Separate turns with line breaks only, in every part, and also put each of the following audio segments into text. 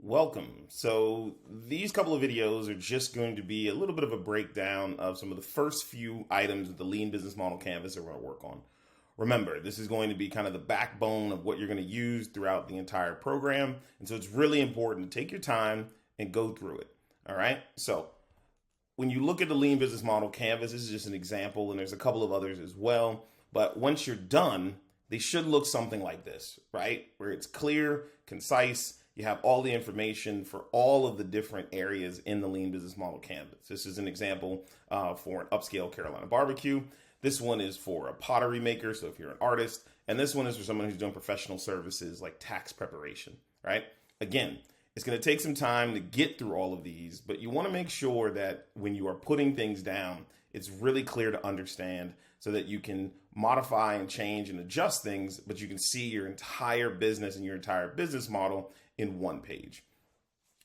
Welcome. So these couple of videos are just going to be a little bit of a breakdown of some of the first few items of the Lean Business Model Canvas that we're going to work on. Remember, this is going to be kind of the backbone of what you're going to use throughout the entire program. And so it's really important to take your time and go through it. All right. So when you look at the Lean Business Model Canvas, this is just an example, and there's a couple of others as well. But once you're done, they should look something like this, right? Where it's clear, concise. You have all the information for all of the different areas in the Lean Business Model Canvas. This is an example for an upscale Carolina barbecue. This one is for a pottery maker, so if you're an artist. And this one is for someone who's doing professional services like tax preparation, right? Again, it's going to take some time to get through all of these, but you want to make sure that when you are putting things down, it's really clear to understand so that you can modify and change and adjust things, but you can see your entire business and your entire business model in one page.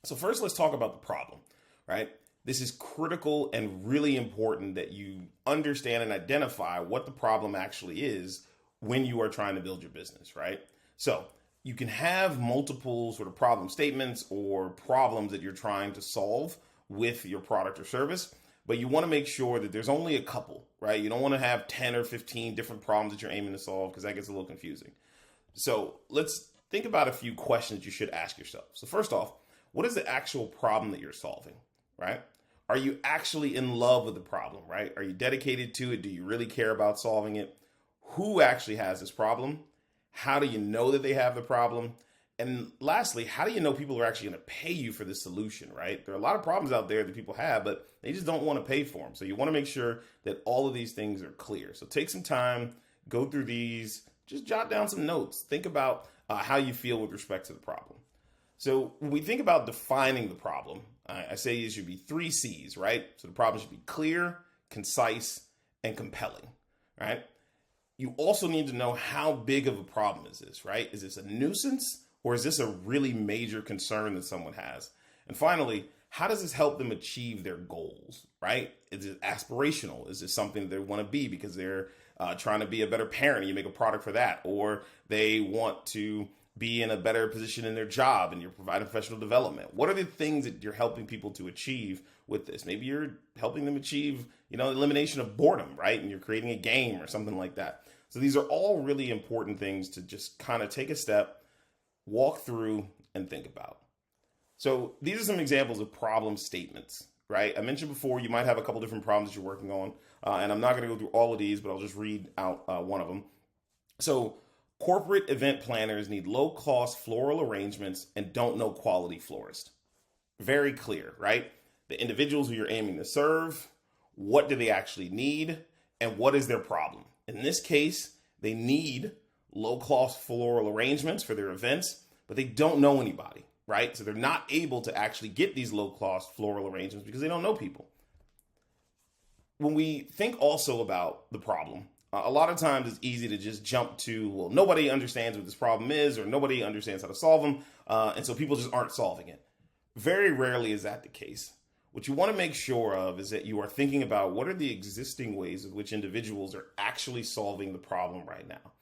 So first, let's talk about the problem, right? This is critical and really important that you understand and identify what the problem actually is when you are trying to build your business, right? So you can have multiple sort of problem statements or problems that you're trying to solve with your product or service, but you want to make sure that there's only a couple, right? You don't want to have 10 or 15 different problems that you're aiming to solve because that gets a little confusing. So let's think about a few questions you should ask yourself. So first off, what is the actual problem that you're solving, right? Are you actually in love with the problem, right? Are you dedicated to it? Do you really care about solving it? Who actually has this problem? How do you know that they have the problem? And lastly, how do you know people are actually going to pay you for this solution, right? There are a lot of problems out there that people have, but they just don't want to pay for them. So you want to make sure that all of these things are clear. So take some time, go through these, just jot down some notes. Think about how you feel with respect to the problem. So when we think about defining the problem, I say it should be 3 C's, right? So the problem should be clear, concise, and compelling, right? You also need to know how big of a problem is this, right? Is this a nuisance or is this a really major concern that someone has? And finally, how does this help them achieve their goals, right? Is it aspirational? Is this something that they want to be because they're trying to be a better parent and you make a product for that? Or they want to be in a better position in their job and you're providing professional development? What are the things that you're helping people to achieve with this? Maybe you're helping them achieve, elimination of boredom, right? And you're creating a game or something like that. So these are all really important things to just kind of take a step, walk through, and think about. So these are some examples of problem statements, right? I mentioned before, you might have a couple different problems that you're working on, and I'm not going to go through all of these, but I'll just read out one of them. So corporate event planners need low-cost floral arrangements and don't know quality florist. Very clear, right? The individuals who you're aiming to serve, what do they actually need, and what is their problem? In this case, they need low-cost floral arrangements for their events, but they don't know anybody, right? So they're not able to actually get these low-cost floral arrangements because they don't know people. When we think also about the problem, a lot of times it's easy to just jump to, well, nobody understands what this problem is or nobody understands how to solve them, and so people just aren't solving it. Very rarely is that the case. What you want to make sure of is that you are thinking about what are the existing ways in which individuals are actually solving the problem right now.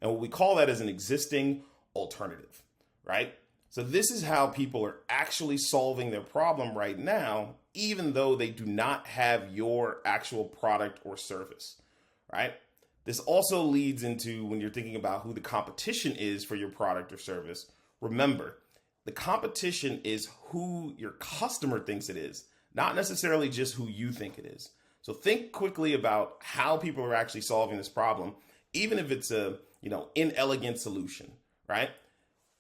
And what we call that as an existing alternative, right? So this is how people are actually solving their problem right now, even though they do not have your actual product or service, right? This also leads into when you're thinking about who the competition is for your product or service. Remember, the competition is who your customer thinks it is, not necessarily just who you think it is. So think quickly about how people are actually solving this problem, even if it's a inelegant solution, right?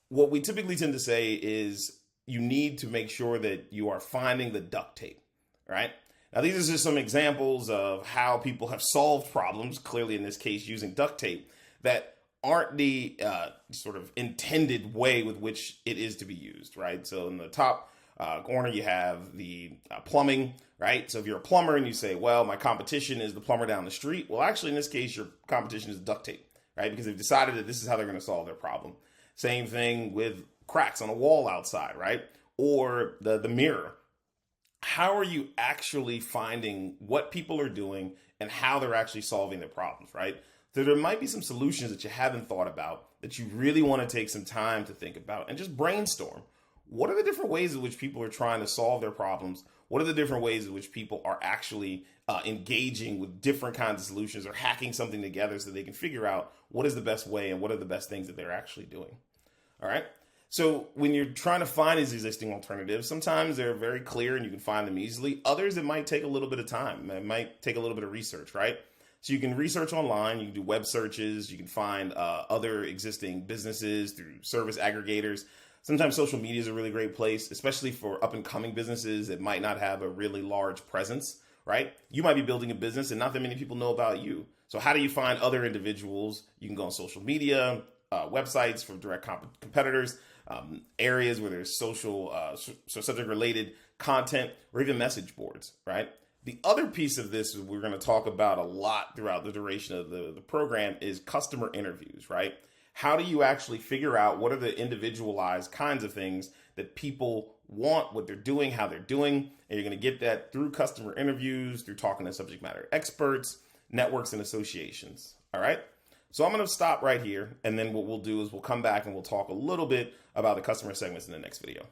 What we typically tend to say is you need to make sure that you are finding the duct tape, right? Now, these are just some examples of how people have solved problems, clearly in this case using duct tape, that aren't the sort of intended way with which it is to be used, right? So in the top corner, you have the plumbing, right? So if you're a plumber and you say, well, my competition is the plumber down the street. Well, actually, in this case, your competition is duct tape, right? Because they've decided that this is how they're going to solve their problem. Same thing with cracks on a wall outside, right? Or the mirror. How are you actually finding what people are doing and how they're actually solving their problems, right? So there might be some solutions that you haven't thought about that you really want to take some time to think about and just brainstorm. what are the different ways in which people are trying to solve their problems? What are the different ways in which people are actually engaging with different kinds of solutions or hacking something together so they can figure out what is the best way and what are the best things that they're actually doing? All right. So when you're trying to find these existing alternatives, sometimes they're very clear and you can find them easily. Others, it might take a little bit of time. It might take a little bit of research, right? So you can research online, you can do web searches, you can find other existing businesses through service aggregators. Sometimes social media is a really great place, especially for up and coming businesses that might not have a really large presence, right? You might be building a business and not that many people know about you. So how do you find other individuals? You can go on social media, websites from direct competitors, areas where there's social, subject related content, or even message boards, right? The other piece of this we're going to talk about a lot throughout the duration of the program is customer interviews, right? How do you actually figure out what are the individualized kinds of things that people want, what they're doing, how they're doing, and you're going to get that through customer interviews, through talking to subject matter experts, networks, and associations, all right? So I'm going to stop right here, and then what we'll do is we'll come back and we'll talk a little bit about the customer segments in the next video.